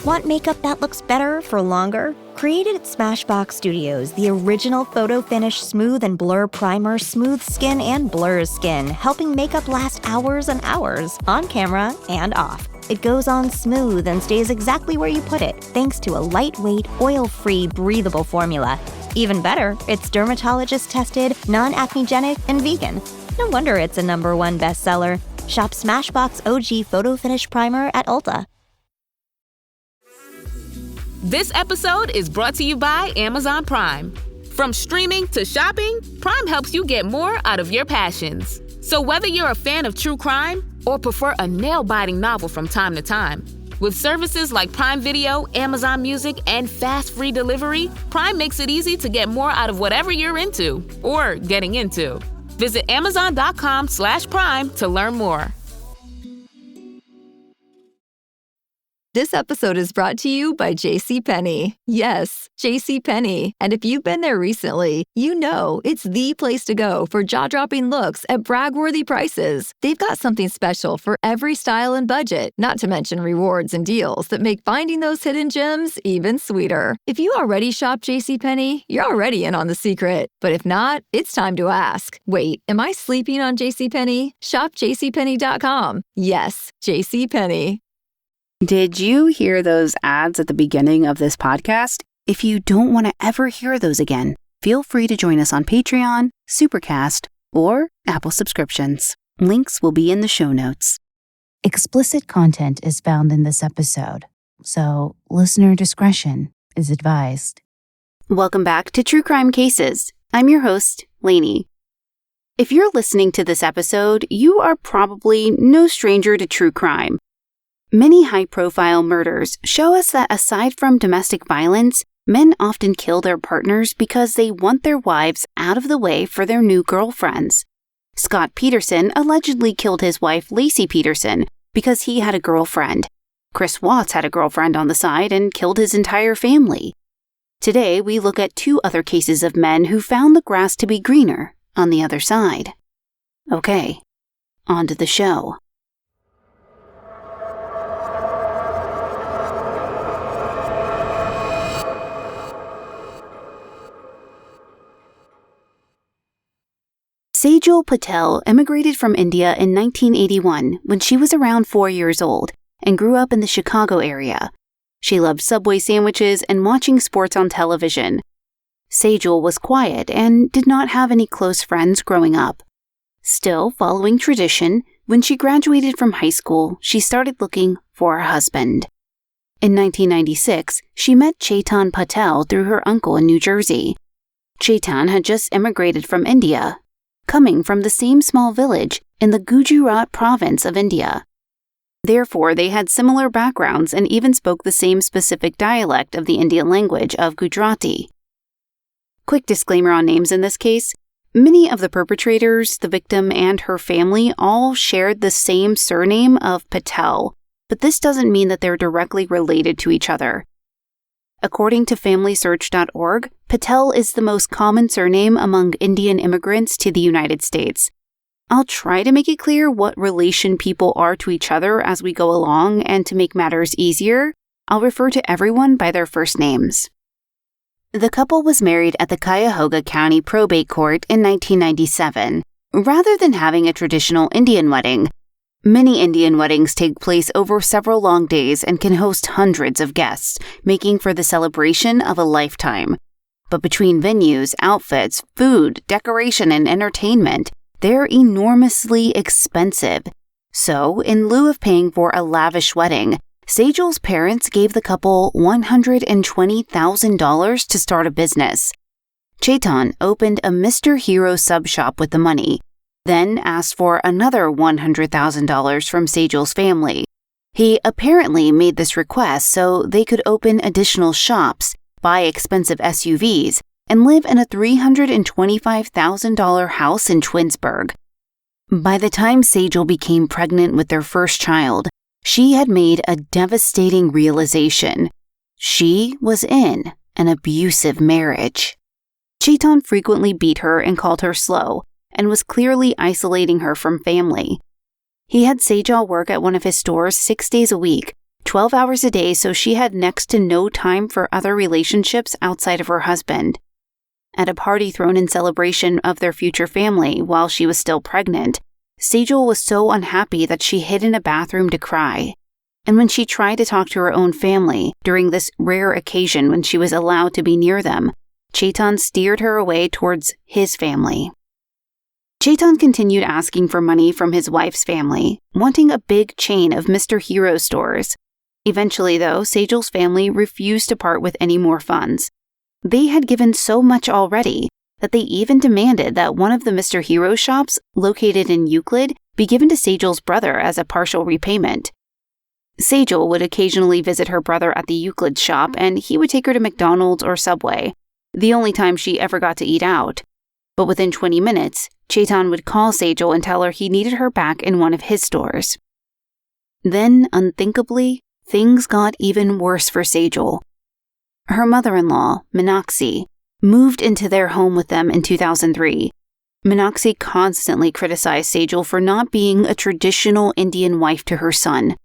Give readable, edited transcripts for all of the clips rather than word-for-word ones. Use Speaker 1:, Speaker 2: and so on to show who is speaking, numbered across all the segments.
Speaker 1: Want makeup that looks better for longer? Created at Smashbox Studios, the original photo finish smooth and blur primer smooths skin and blurs skin, helping makeup last hours and hours, on camera and off. It goes on smooth and stays exactly where you put it, thanks to a lightweight, oil-free, breathable formula. Even better, it's dermatologist-tested, non-acnegenic, and vegan. No wonder it's a #1 bestseller. Shop Smashbox OG Photo Finish Primer at Ulta.
Speaker 2: This episode is brought to you by Amazon Prime. From streaming to shopping, Prime helps you get more out of your passions. So whether you're a fan of true crime or prefer a nail-biting novel from time to time, with services like Prime Video, Amazon Music, and fast free delivery, Prime makes it easy to get more out of whatever you're into or getting into. Visit Amazon.com/Prime to learn more.
Speaker 3: This episode is brought to you by JCPenney. Yes, JCPenney. And if you've been there recently, you know it's the place to go for jaw-dropping looks at brag-worthy prices. They've got something special for every style and budget, not to mention rewards and deals that make finding those hidden gems even sweeter. If you already shop JCPenney, you're already in on the secret. But if not, it's time to ask. Wait, am I sleeping on JCPenney? Shop JCPenney.com. Yes, JCPenney.
Speaker 4: Did you hear those ads at the beginning of this podcast? If you don't want to ever hear those again, feel free to join us on Patreon, Supercast, or Apple subscriptions. Links will be in the show notes.
Speaker 5: Explicit content is found in this episode, so listener discretion is advised.
Speaker 4: Welcome back to True Crime Cases. I'm your host, Lanie. If you're listening to this episode, you are probably no stranger to true crime. Many high-profile murders show us that aside from domestic violence, men often kill their partners because they want their wives out of the way for their new girlfriends. Scott Peterson allegedly killed his wife Lacey Peterson because he had a girlfriend. Chris Watts had a girlfriend on the side and killed his entire family. Today, we look at 2 other cases of men who found the grass to be greener on the other side. Okay, on to the show. Sejal Patel immigrated from India in 1981 when she was around 4 years old and grew up in the Chicago area. She loved Subway sandwiches and watching sports on television. Sejal was quiet and did not have any close friends growing up. Still, following tradition, when she graduated from high school, she started looking for a husband. In 1996, she met Chetan Patel through her uncle in New Jersey. Chetan had just immigrated from India, coming from the same small village in the Gujarat province of India. Therefore, they had similar backgrounds and even spoke the same specific dialect of the Indian language of Gujarati. Quick disclaimer on names in this case. Many of the perpetrators, the victim, and her family all shared the same surname of Patel, but this doesn't mean that they're directly related to each other. According to FamilySearch.org, Patel is the most common surname among Indian immigrants to the United States. I'll try to make it clear what relation people are to each other as we go along, and to make matters easier, I'll refer to everyone by their first names. The couple was married at the Cuyahoga County Probate Court in 1997. Rather than having a traditional Indian wedding, many Indian weddings take place over several long days and can host hundreds of guests, making for the celebration of a lifetime. But between venues, outfits, food, decoration, and entertainment, they're enormously expensive. So, in lieu of paying for a lavish wedding, Sejal's parents gave the couple $120,000 to start a business. Chetan opened a Mr. Hero sub shop with the money, then asked for another $100,000 from Sejal's family. He apparently made this request so they could open additional shops, buy expensive SUVs, and live in a $325,000 house in Twinsburg. By the time Sejal became pregnant with their first child, she had made a devastating realization. She was in an abusive marriage. Chetan frequently beat her and called her slow, and was clearly isolating her from family. He had Sejal work at one of his stores 6 days a week, 12 hours a day, so she had next to no time for other relationships outside of her husband. At a party thrown in celebration of their future family while she was still pregnant, Sejal was so unhappy that she hid in a bathroom to cry. And when she tried to talk to her own family during this rare occasion when she was allowed to be near them, Chetan steered her away towards his family. Chetan continued asking for money from his wife's family, wanting a big chain of Mr. Hero stores. Eventually, though, Sejal's family refused to part with any more funds. They had given so much already that they even demanded that one of the Mr. Hero shops located in Euclid be given to Sejal's brother as a partial repayment. Sejal would occasionally visit her brother at the Euclid shop, and he would take her to McDonald's or Subway, the only time she ever got to eat out. But within 20 minutes, Chetan would call Sejal and tell her he needed her back in one of his stores. Then, unthinkably, things got even worse for Sejal. Her mother-in-law, Meenakshi, moved into their home with them in 2003. Meenakshi constantly criticized Sejal for not being a traditional Indian wife to her son.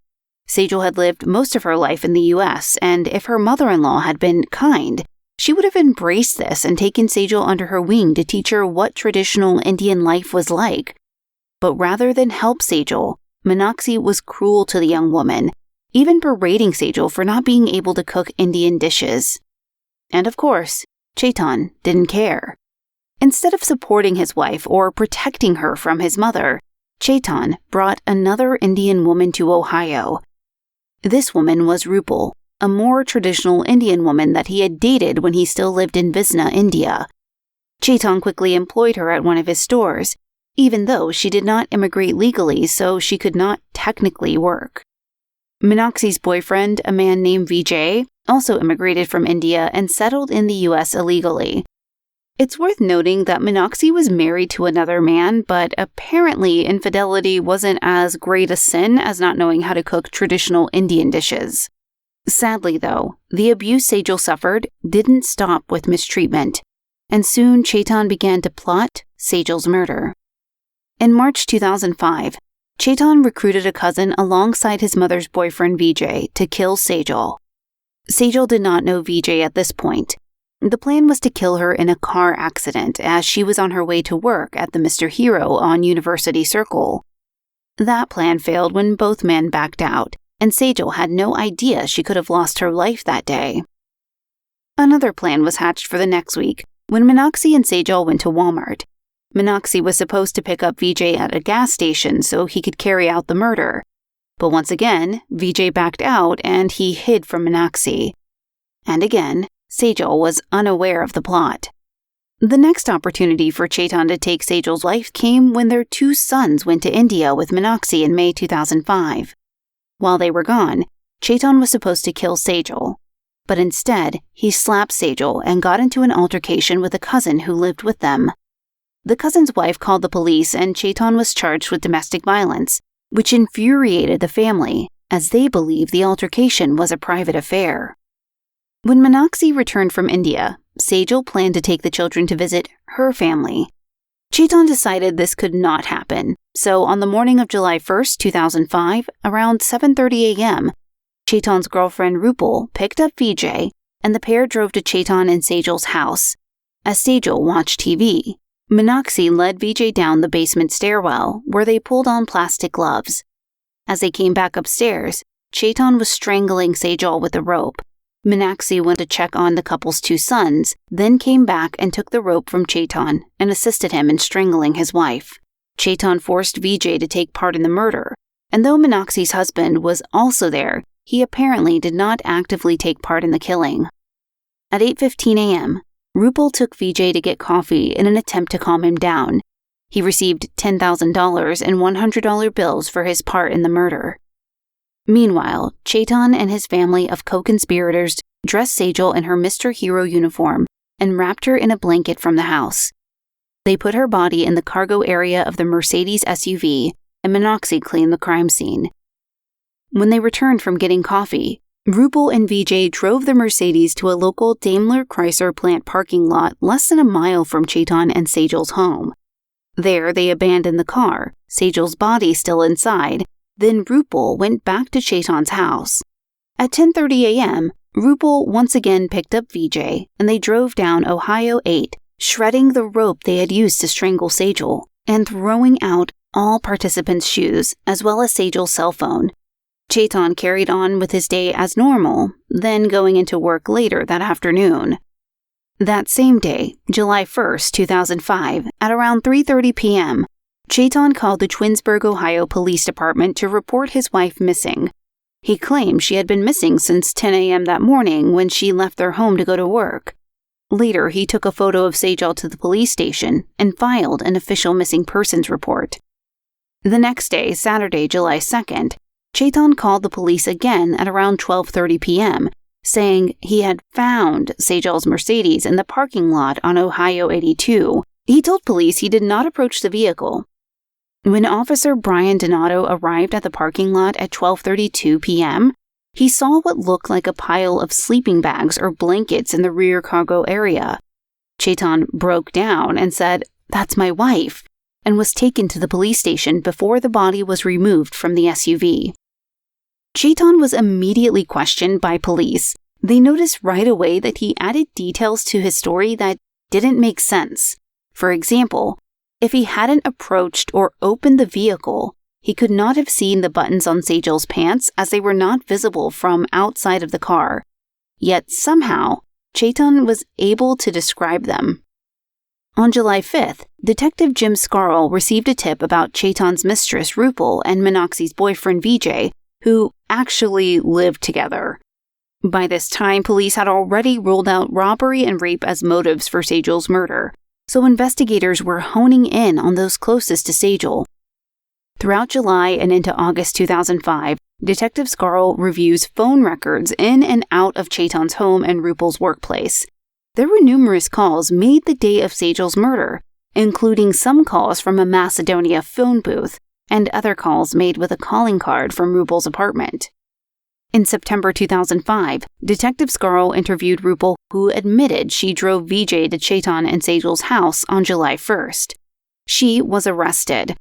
Speaker 4: Sejal had lived most of her life in the U.S., and if her mother-in-law had been kind, she would have embraced this and taken Sejal under her wing to teach her what traditional Indian life was like. But rather than help Sejal, Meenakshi was cruel to the young woman, even berating Sejal for not being able to cook Indian dishes. And of course, Chetan didn't care. Instead of supporting his wife or protecting her from his mother, Chetan brought another Indian woman to Ohio. This woman was Rupal, a more traditional Indian woman that he had dated when he still lived in Visna, India. Chetan quickly employed her at one of his stores, even though she did not immigrate legally, so she could not technically work. Meenakshi's boyfriend, a man named Vijay, also immigrated from India and settled in the U.S. illegally. It's worth noting that Meenakshi was married to another man, but apparently infidelity wasn't as great a sin as not knowing how to cook traditional Indian dishes. Sadly, though, the abuse Sejal suffered didn't stop with mistreatment, and soon Chetan began to plot Sejal's murder. In March 2005, Chetan recruited a cousin alongside his mother's boyfriend Vijay to kill Sejal. Sejal did not know Vijay at this point. The plan was to kill her in a car accident as she was on her way to work at the Mr. Hero on University Circle. That plan failed when both men backed out, and Sejal had no idea she could have lost her life that day. Another plan was hatched for the next week when Meenakshi and Sejal went to Walmart. Meenakshi was supposed to pick up Vijay at a gas station so he could carry out the murder. But once again, Vijay backed out and he hid from Meenakshi. And again, Sejal was unaware of the plot. The next opportunity for Chetan to take Sejal's life came when their two sons went to India with Meenakshi in May 2005. While they were gone, Chetan was supposed to kill Sejal, but instead, he slapped Sejal and got into an altercation with a cousin who lived with them. The cousin's wife called the police and Chetan was charged with domestic violence, which infuriated the family, as they believed the altercation was a private affair. When Meenakshi returned from India, Sejal planned to take the children to visit her family. Chetan decided this could not happen, so on the morning of July 1st, 2005, around 7:30 a.m., Chetan's girlfriend Rupal picked up Vijay, and the pair drove to Chetan and Sejal's house. As Sejal watched TV, Meenakshi led Vijay down the basement stairwell, where they pulled on plastic gloves. As they came back upstairs, Chetan was strangling Sejal with a rope. Meenakshi went to check on the couple's two sons, then came back and took the rope from Chetan and assisted him in strangling his wife. Chetan forced Vijay to take part in the murder, and though Meenakshi's husband was also there, he apparently did not actively take part in the killing. At 8:15 a.m., Rupal took Vijay to get coffee in an attempt to calm him down. He received $10,000 and $100 bills for his part in the murder. Meanwhile, Chetan and his family of co-conspirators dressed Sejal in her Mr. Hero uniform and wrapped her in a blanket from the house. They put her body in the cargo area of the Mercedes SUV, and Meenakshi cleaned the crime scene. When they returned from getting coffee, Rupal and Vijay drove the Mercedes to a local Daimler Chrysler plant parking lot less than a mile from Chetan and Sejal's home. There, they abandoned the car, Sejal's body still inside. Then Rupal went back to Chetan's house. At 10:30 a.m., Rupal once again picked up VJ and they drove down Ohio 8, shredding the rope they had used to strangle Sejal and throwing out all participants' shoes as well as Sejal's cell phone. Chetan carried on with his day as normal, then going into work later that afternoon. That same day, July 1st, 2005, at around 3:30 p.m., Chetan called the Twinsburg, Ohio Police Department to report his wife missing. He claimed she had been missing since 10 a.m. that morning when she left their home to go to work. Later, he took a photo of Sejal to the police station and filed an official missing persons report. The next day, Saturday, July 2nd, Chetan called the police again at around 12:30 p.m., saying he had found Sejal's Mercedes in the parking lot on Ohio 82. He told police he did not approach the vehicle. When Officer Brian Donato arrived at the parking lot at 12:32 p.m., he saw what looked like a pile of sleeping bags or blankets in the rear cargo area. Chetan broke down and said, "That's my wife," and was taken to the police station before the body was removed from the SUV. Chetan was immediately questioned by police. They noticed right away that he added details to his story that didn't make sense. For example, if he hadn't approached or opened the vehicle, he could not have seen the buttons on Sejal's pants as they were not visible from outside of the car. Yet somehow, Chetan was able to describe them. On July 5th, Detective Jim Scarl received a tip about Chetan's mistress Rupal and Meenakxi's boyfriend Vijay, who actually lived together. By this time, police had already ruled out robbery and rape as motives for Sejal's murder, so investigators were honing in on those closest to Sejal. Throughout July and into August 2005, Detective Scarl reviews phone records in and out of Chetan's home and Rupal's workplace. There were numerous calls made the day of Sejal's murder, including some calls from a Macedonia phone booth and other calls made with a calling card from Rupal's apartment. In September 2005, Detective Scarl interviewed Rupal, who admitted she drove Vijay to Chetan and Sejal's house on July 1st. She was arrested.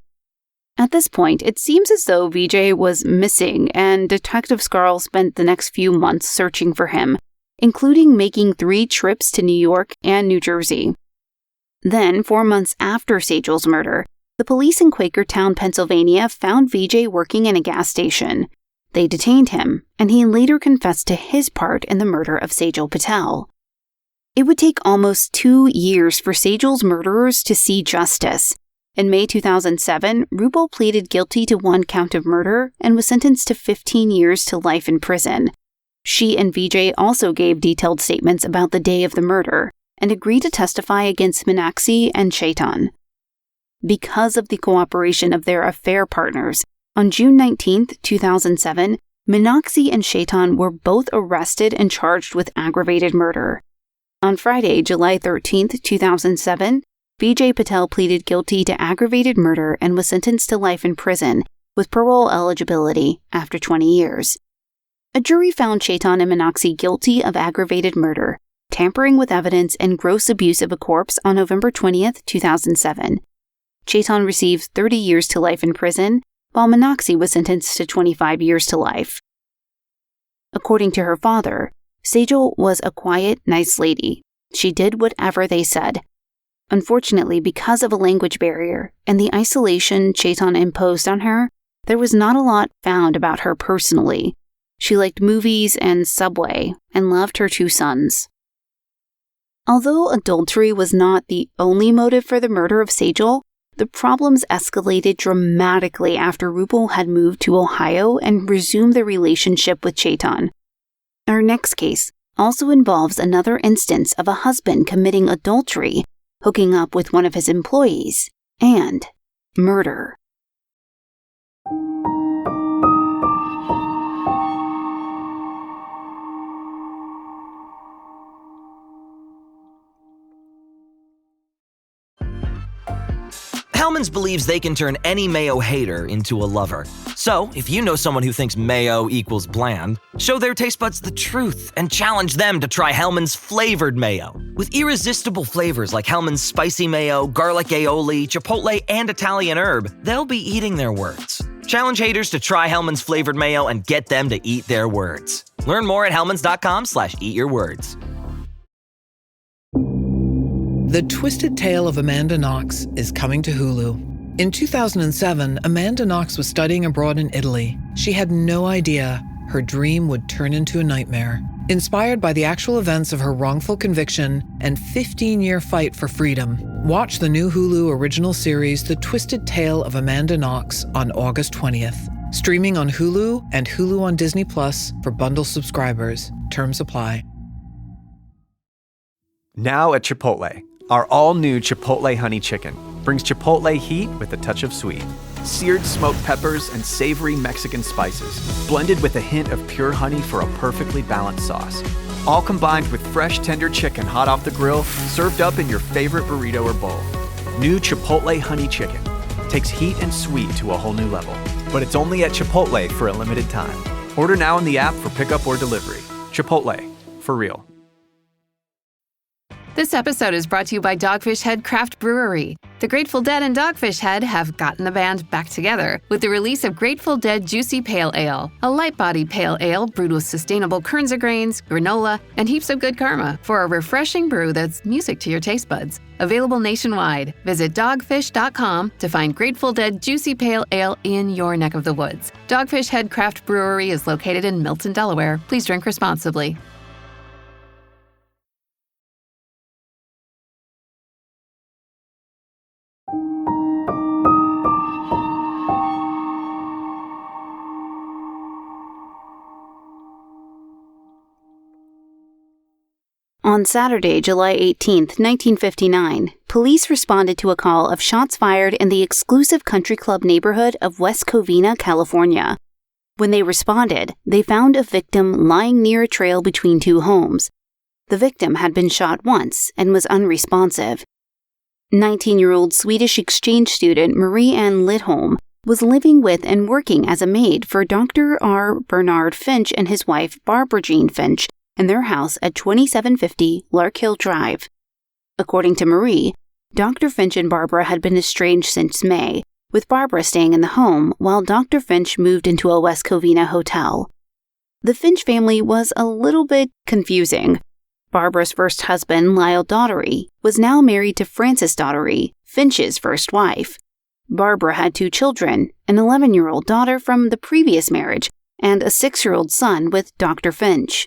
Speaker 4: At this point, it seems as though Vijay was missing, and Detective Scarl spent the next few months searching for him, including making 3 trips to New York and New Jersey. Then, 4 months after Sejal's murder, the police in Quakertown, Pennsylvania found Vijay working in a gas station. They detained him, and he later confessed to his part in the murder of Sejal Patel. It would take almost 2 years for Sejal's murderers to see justice. In May 2007, Rupal pleaded guilty to 1 count of murder and was sentenced to 15 years to life in prison. She and Vijay also gave detailed statements about the day of the murder and agreed to testify against Meenakxi and Chetan. Because of the cooperation of their affair partners, on June 19, 2007, Meenakxi and Chetan were both arrested and charged with aggravated murder. On Friday, July 13, 2007, Vijay Patel pleaded guilty to aggravated murder and was sentenced to life in prison with parole eligibility after 20 years. A jury found Chetan and Meenakxi guilty of aggravated murder, tampering with evidence, and gross abuse of a corpse on November 20, 2007. Chetan received 30 years to life in prison, while Meenakxi was sentenced to 25 years to life. According to her father, Sejal was a quiet, nice lady. She did whatever they said. Unfortunately, because of a language barrier and the isolation Chetan imposed on her, there was not a lot found about her personally. She liked movies and Subway and loved her 2 sons. Although adultery was not the only motive for the murder of Sejal, the problems escalated dramatically after Rupal had moved to Ohio and resumed their relationship with Chetan. Our next case also involves another instance of a husband committing adultery, hooking up with one of his employees, and murder.
Speaker 6: Hellmann's believes they can turn any mayo hater into a lover. So, if you know someone who thinks mayo equals bland, show their taste buds the truth and challenge them to try Hellmann's flavored mayo. With irresistible flavors like Hellmann's spicy mayo, garlic aioli, chipotle, and Italian herb, they'll be eating their words. Challenge haters to try Hellmann's flavored mayo and get them to eat their words. Learn more at hellmanns.com/eatyourwords.
Speaker 7: The Twisted Tale of Amanda Knox is coming to Hulu. In 2007, Amanda Knox was studying abroad in Italy. She had no idea her dream would turn into a nightmare. Inspired by the actual events of her wrongful conviction and 15-year fight for freedom, watch the new Hulu original series, The Twisted Tale of Amanda Knox, on August 20th. Streaming on Hulu and Hulu on Disney Plus for bundle subscribers. Terms apply.
Speaker 8: Now at Chipotle, our all-new Chipotle Honey Chicken brings Chipotle heat with a touch of sweet. Seared smoked peppers and savory Mexican spices, blended with a hint of pure honey for a perfectly balanced sauce. All combined with fresh, tender chicken hot off the grill, served up in your favorite burrito or bowl. New Chipotle Honey Chicken takes heat and sweet to a whole new level. But it's only at Chipotle for a limited time. Order now in the app for pickup or delivery. Chipotle, for real.
Speaker 9: This episode is brought to you by Dogfish Head Craft Brewery. The Grateful Dead and Dogfish Head have gotten the band back together with the release of Grateful Dead Juicy Pale Ale, a light-bodied pale ale brewed with sustainable Kernza grains, granola, and heaps of good karma for a refreshing brew that's music to your taste buds. Available nationwide. Visit dogfish.com to find Grateful Dead Juicy Pale Ale in your neck of the woods. Dogfish Head Craft Brewery is located in Milton, Delaware. Please drink responsibly.
Speaker 4: On Saturday, July 18, 1959, police responded to a call of shots fired in the exclusive country club neighborhood of West Covina, California. When they responded, they found a victim lying near a trail between two homes. The victim had been shot once and was unresponsive. 19-year-old Swedish exchange student Marie Ann Lidholm was living with and working as a maid for Dr. R. Bernard Finch and his wife Barbara Jean Finch in their house at 2750 Lark Hill Drive. According to Marie, Dr. Finch and Barbara had been estranged since May, with Barbara staying in the home while Dr. Finch moved into a West Covina hotel. The Finch family was a little bit confusing. Barbara's first husband, Lyle Daughtery, was now married to Frances Daughtery, Finch's first wife. Barbara had 2 children, an 11-year-old daughter from the previous marriage and a 6-year-old son with Dr. Finch.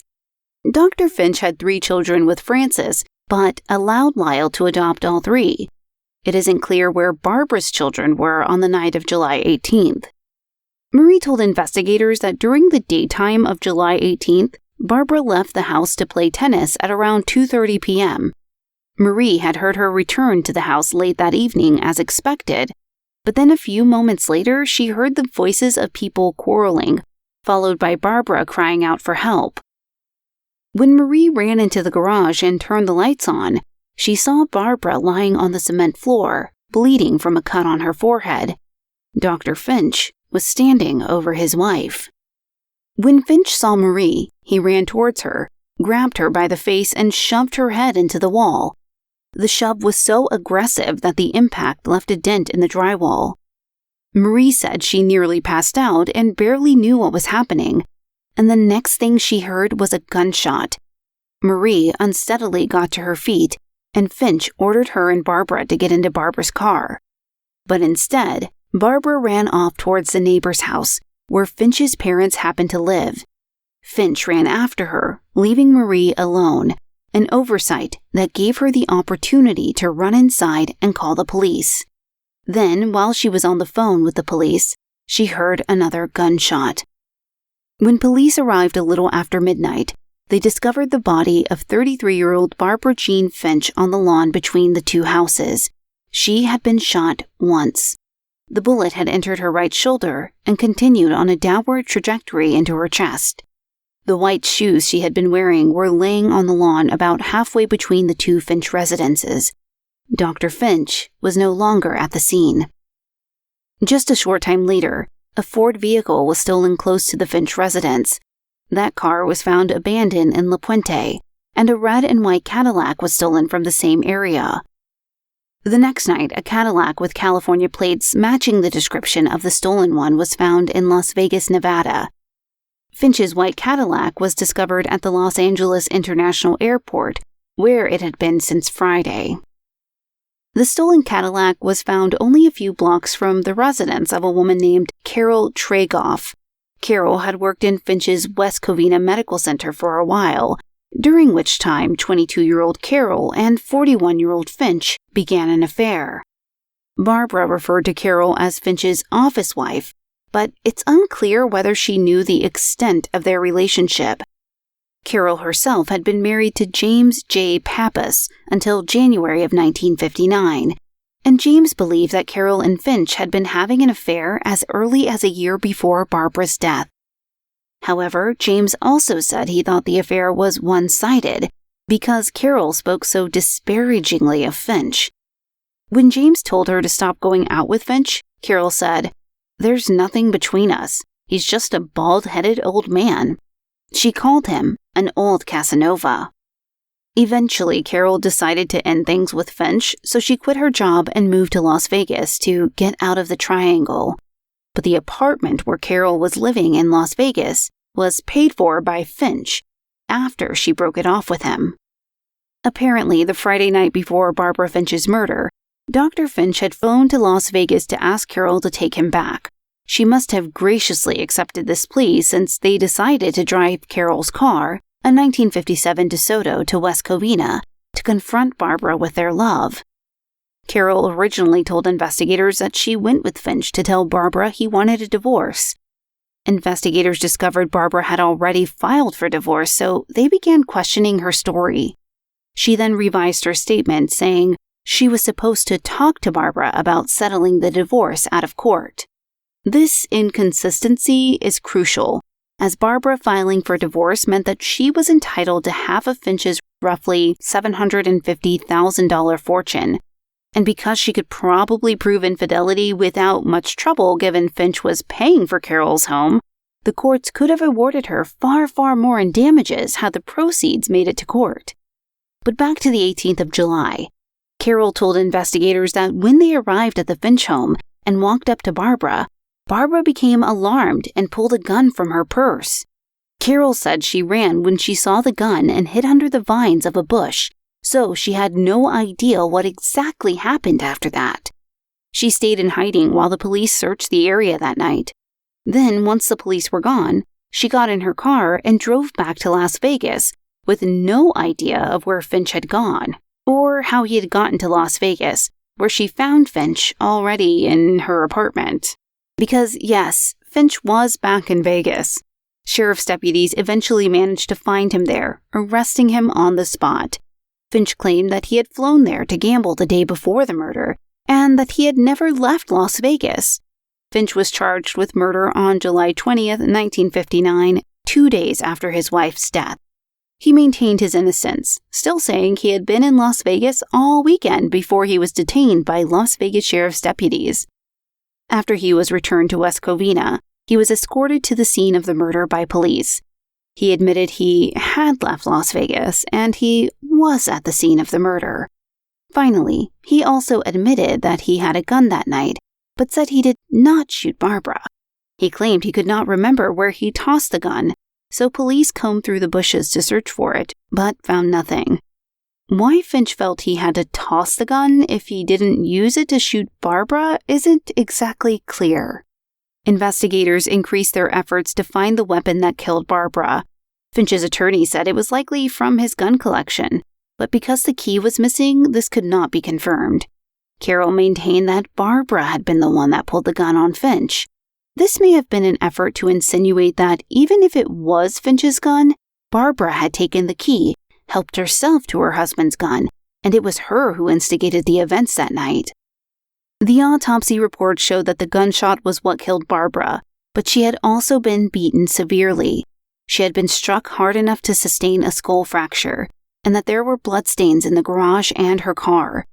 Speaker 4: Dr. Finch had 3 children with Frances, but allowed Lyle to adopt all 3. It isn't clear where Barbara's children were on the night of July 18th. Marie told investigators that during the daytime of July 18th, Barbara left the house to play tennis at around 2:30 p.m. Marie had heard her return to the house late that evening as expected, but then a few moments later she heard the voices of people quarreling, followed by Barbara crying out for help. When Marie ran into the garage and turned the lights on, she saw Barbara lying on the cement floor, bleeding from a cut on her forehead. Dr. Finch was standing over his wife. When Finch saw Marie, he ran towards her, grabbed her by the face, and shoved her head into the wall. The shove was so aggressive that the impact left a dent in the drywall. Marie said she nearly passed out and barely knew what was happening, and the next thing she heard was a gunshot. Marie unsteadily got to her feet, and Finch ordered her and Barbara to get into Barbara's car. But instead, Barbara ran off towards the neighbor's house, where Finch's parents happened to live. Finch ran after her, leaving Marie alone, an oversight that gave her the opportunity to run inside and call the police. Then, while she was on the phone with the police, she heard another gunshot. When police arrived a little after midnight, they discovered the body of 33-year-old Barbara Jean Finch on the lawn between the 2 houses. She had been shot once. The bullet had entered her right shoulder and continued on a downward trajectory into her chest. The white shoes she had been wearing were laying on the lawn about halfway between the 2 Finch residences. Dr. Finch was no longer at the scene. Just a short time later, a Ford vehicle was stolen close to the Finch residence. That car was found abandoned in La Puente, and a red and white Cadillac was stolen from the same area. The next night, a Cadillac with California plates matching the description of the stolen one was found in Las Vegas, Nevada. Finch's white Cadillac was discovered at the Los Angeles International Airport, where it had been since Friday. The stolen Cadillac was found only a few blocks from the residence of a woman named Carol Tragoff. Carol had worked in Finch's West Covina Medical Center for a while, during which time 22-year-old Carol and 41-year-old Finch began an affair. Barbara referred to Carol as Finch's office wife, but it's unclear whether she knew the extent of their relationship. Carol herself had been married to James J. Pappas until January of 1959, and James believed that Carol and Finch had been having an affair as early as a year before Barbara's death. However, James also said he thought the affair was one-sided because Carol spoke so disparagingly of Finch. When James told her to stop going out with Finch, Carol said, "There's nothing between us. He's just a bald-headed old man." She called him an old Casanova. Eventually, Carol decided to end things with Finch, so she quit her job and moved to Las Vegas to get out of the triangle. But the apartment where Carol was living in Las Vegas was paid for by Finch after she broke it off with him. Apparently, the Friday night before Barbara Finch's murder, Dr. Finch had phoned to Las Vegas to ask Carol to take him back. She must have graciously accepted this plea since they decided to drive Carol's car, a 1957 DeSoto, to West Covina to confront Barbara with their love. Carol originally told investigators that she went with Finch to tell Barbara he wanted a divorce. Investigators discovered Barbara had already filed for divorce, so they began questioning her story. She then revised her statement, saying she was supposed to talk to Barbara about settling the divorce out of court. This inconsistency is crucial, as Barbara filing for divorce meant that she was entitled to half of Finch's roughly $750,000 fortune, and because she could probably prove infidelity without much trouble given Finch was paying for Carol's home, the courts could have awarded her far, far more in damages had the proceeds made it to court. But back to the 18th of July. Carol told investigators that when they arrived at the Finch home and walked up to Barbara, Barbara became alarmed and pulled a gun from her purse. Carol said she ran when she saw the gun and hid under the vines of a bush, so she had no idea what exactly happened after that. She stayed in hiding while the police searched the area that night. Then, once the police were gone, she got in her car and drove back to Las Vegas with no idea of where Finch had gone, or how he had gotten to Las Vegas, where she found Finch already in her apartment. Because, yes, Finch was back in Vegas. Sheriff's deputies eventually managed to find him there, arresting him on the spot. Finch claimed that he had flown there to gamble the day before the murder, and that he had never left Las Vegas. Finch was charged with murder on July 20th, 1959, 2 days after his wife's death. He maintained his innocence, still saying he had been in Las Vegas all weekend before he was detained by Las Vegas Sheriff's deputies. After he was returned to West Covina, he was escorted to the scene of the murder by police. He admitted he had left Las Vegas, and he was at the scene of the murder. Finally, he also admitted that he had a gun that night, but said he did not shoot Barbara. He claimed he could not remember where he tossed the gun, so police combed through the bushes to search for it, but found nothing. Why Finch felt he had to toss the gun if he didn't use it to shoot Barbara isn't exactly clear. Investigators increased their efforts to find the weapon that killed Barbara. Finch's attorney said it was likely from his gun collection, but because the key was missing, this could not be confirmed. Carol maintained that Barbara had been the one that pulled the gun on Finch. This may have been an effort to insinuate that even if it was Finch's gun, Barbara had taken the key, helped herself to her husband's gun, and it was her who instigated the events that night. The autopsy report showed that the gunshot was what killed Barbara, but she had also been beaten severely. She had been struck hard enough to sustain a skull fracture, and that there were bloodstains in the garage and her car.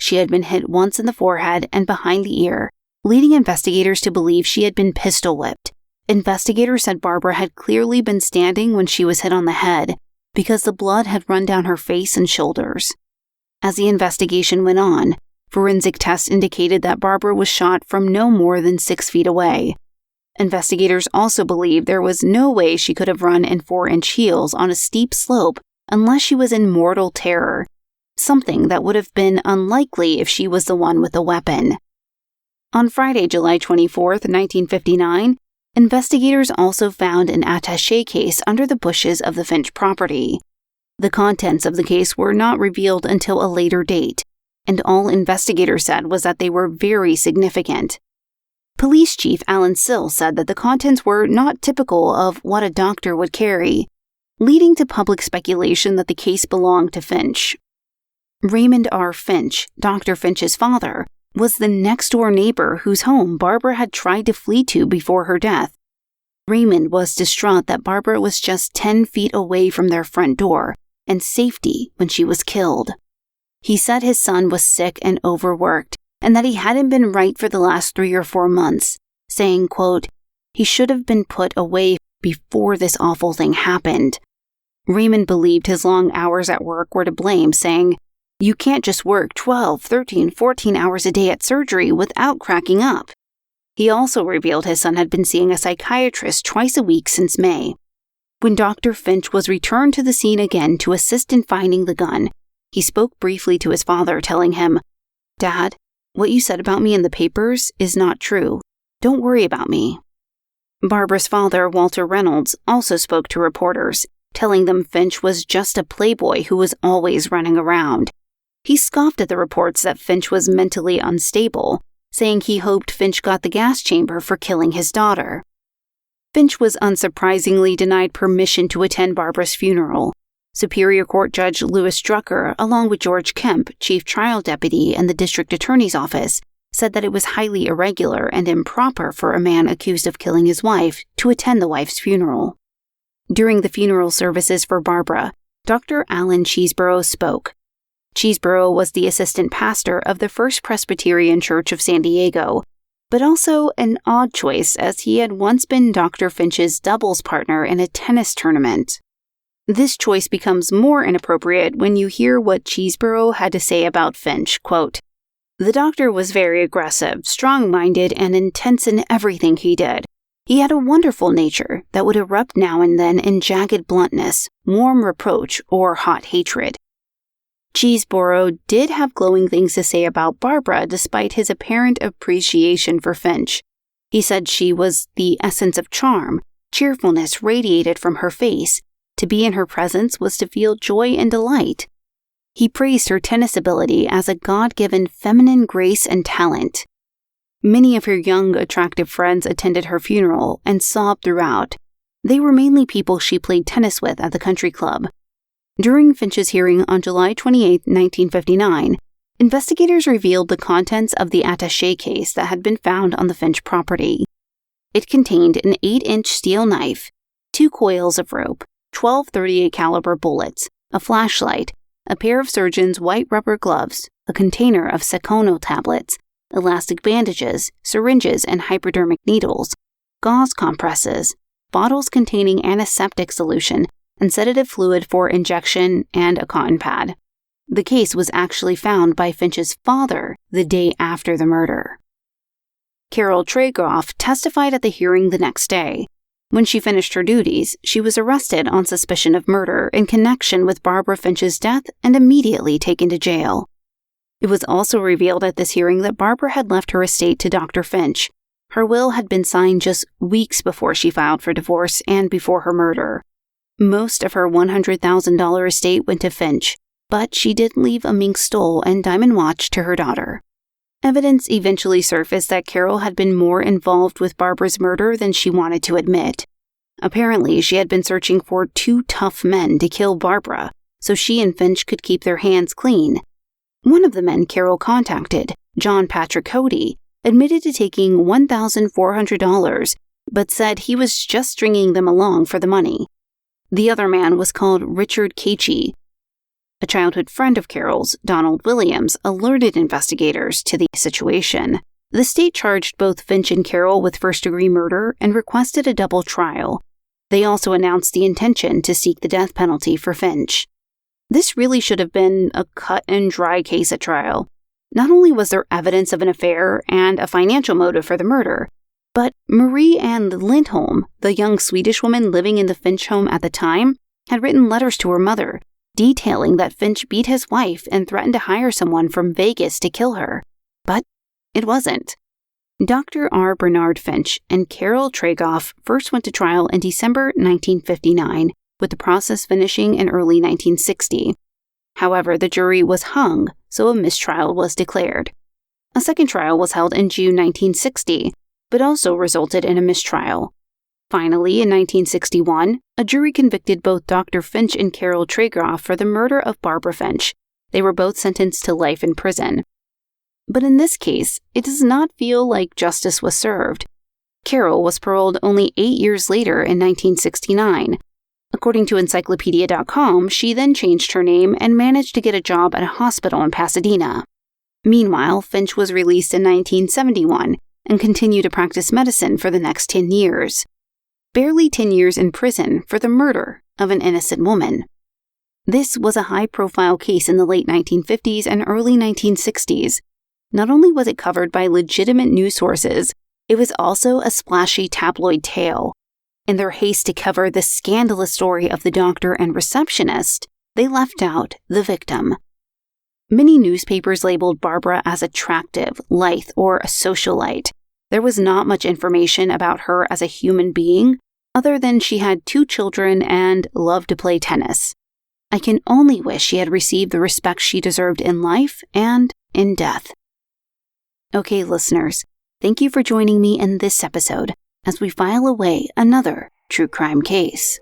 Speaker 4: She had been hit once in the forehead and behind the ear, leading investigators to believe she had been pistol whipped. Investigators said Barbara had clearly been standing when she was hit on the head, because the blood had run down her face and shoulders. As the investigation went on, Forensic tests indicated that Barbara was shot from no more than 6 feet away. Investigators also believe there was no way she could have run in 4-inch heels on a steep slope unless she was in mortal terror, something that would have been unlikely if she was the one with the weapon. On Friday, July 24, 1959, investigators also found an attaché case under the bushes of the Finch property. The contents of the case were not revealed until a later date, and all investigators said was that they were very significant. Police Chief Alan Sill said that the contents were not typical of what a doctor would carry, leading to public speculation that the case belonged to Finch. Raymond R. Finch, Dr. Finch's father, was the next-door neighbor whose home Barbara had tried to flee to before her death. Raymond was distraught that Barbara was just 10 feet away from their front door and safety when she was killed. He said his son was sick and overworked, and that he hadn't been right for the last 3 or 4 months, saying, quote, "He should have been put away before this awful thing happened." Raymond believed his long hours at work were to blame, saying, "You can't just work 12, 13, 14 hours a day at surgery without cracking up." He also revealed his son had been seeing a psychiatrist twice a week since May. When Dr. Finch was returned to the scene again to assist in finding the gun, he spoke briefly to his father, telling him, "Dad, what you said about me in the papers is not true. Don't worry about me." Barbara's father, Walter Reynolds, also spoke to reporters, telling them Finch was just a playboy who was always running around. He scoffed at the reports that Finch was mentally unstable, saying he hoped Finch got the gas chamber for killing his daughter. Finch was unsurprisingly denied permission to attend Barbara's funeral. Superior Court Judge Louis Drucker, along with George Kemp, Chief Trial Deputy in the District Attorney's Office, said that it was highly irregular and improper for a man accused of killing his wife to attend the wife's funeral. During the funeral services for Barbara, Dr. Alan Cheeseborough spoke. Cheeseborough was the assistant pastor of the First Presbyterian Church of San Diego, but also an odd choice as he had once been Dr. Finch's doubles partner in a tennis tournament. This choice becomes more inappropriate when you hear what Cheeseborough had to say about Finch, quote, "The doctor was very aggressive, strong-minded, and intense in everything he did. He had a wonderful nature that would erupt now and then in jagged bluntness, warm reproach, or hot hatred." Cheeseborough did have glowing things to say about Barbara despite his apparent appreciation for Finch. He said she was the essence of charm, cheerfulness radiated from her face. To be in her presence was to feel joy and delight. He praised her tennis ability as a God-given feminine grace and talent. Many of her young, attractive friends attended her funeral and sobbed throughout. They were mainly people she played tennis with at the country club. During Finch's hearing on July 28, 1959, investigators revealed the contents of the attaché case that had been found on the Finch property. It contained an 8-inch steel knife, 2 coils of rope, 12 .38 caliber bullets, a flashlight, a pair of surgeon's white rubber gloves, a container of Secono tablets, elastic bandages, syringes and hypodermic needles, gauze compresses, bottles containing antiseptic solution, and sedative fluid for injection, and a cotton pad. The case was actually found by Finch's father the day after the murder. Carol Tragoff testified at the hearing the next day. When she finished her duties, she was arrested on suspicion of murder in connection with Barbara Finch's death and immediately taken to jail. It was also revealed at this hearing that Barbara had left her estate to Dr. Finch. Her will had been signed just weeks before she filed for divorce and before her murder. Most of her $100,000 estate went to Finch, but she did leave a mink stole and diamond watch to her daughter. Evidence eventually surfaced that Carol had been more involved with Barbara's murder than she wanted to admit. Apparently, she had been searching for 2 tough men to kill Barbara, so she and Finch could keep their hands clean. One of the men Carol contacted, John Patrick Cody, admitted to taking $1,400, but said he was just stringing them along for the money. The other man was called Richard Cacey. A childhood friend of Carol's, Donald Williams, alerted investigators to the situation. The state charged both Finch and Carol with first-degree murder and requested a double trial. They also announced the intention to seek the death penalty for Finch. This really should have been a cut-and-dry case at trial. Not only was there evidence of an affair and a financial motive for the murder, but Marie Ann Lindholm, the young Swedish woman living in the Finch home at the time, had written letters to her mother, detailing that Finch beat his wife and threatened to hire someone from Vegas to kill her. But it wasn't. Dr. R. Bernard Finch and Carol Tragoff first went to trial in December 1959, with the process finishing in early 1960. However, the jury was hung, so a mistrial was declared. A second trial was held in June 1960, but also resulted in a mistrial. Finally, in 1961, a jury convicted both Dr. Finch and Carol Tragoff for the murder of Barbara Finch. They were both sentenced to life in prison. But in this case, it does not feel like justice was served. Carol was paroled only 8 years later in 1969. According to Encyclopedia.com, she then changed her name and managed to get a job at a hospital in Pasadena. Meanwhile, Finch was released in 1971 and continued to practice medicine for the next 10 years. Barely 10 years in prison for the murder of an innocent woman. This was a high-profile case in the late 1950s and early 1960s. Not only was it covered by legitimate news sources, it was also a splashy tabloid tale. In their haste to cover the scandalous story of the doctor and receptionist, they left out the victim. Many newspapers labeled Barbara as attractive, lithe, or a socialite. There was not much information about her as a human being, other than she had 2 children and loved to play tennis. I can only wish she had received the respect she deserved in life and in death. Okay, listeners, thank you for joining me in this episode as we file away another true crime case.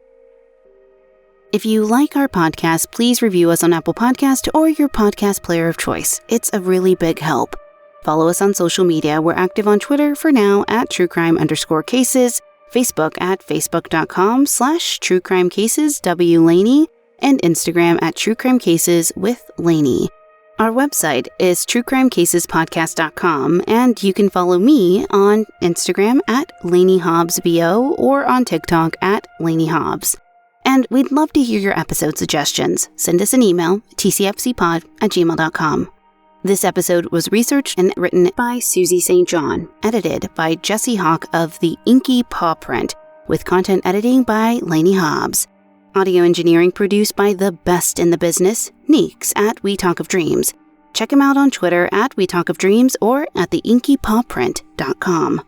Speaker 4: If you like our podcast, please review us on Apple Podcast or your podcast player of choice. It's a really big help. Follow us on social media. We're active on Twitter for now at truecrime_cases, Facebook at facebook.com/truecrimecaseswlanie, and Instagram at truecrimecaseswithlanie. Our website is truecrimecasespodcast.com, and you can follow me on Instagram at LanieHobbsVO or on TikTok at LanieHobbs. And we'd love to hear your episode suggestions. Send us an email, tcfcpod@gmail.com. This episode was researched and written by Suzy St. edited by Jesse Hawke of The Inky Paw Print, with content editing by Lanie Hobbs. Audio engineering produced by the best in the business, Neeks at We Talk of Dreams. Check him out on Twitter at We Talk of Dreams or at theinkypawprint.com.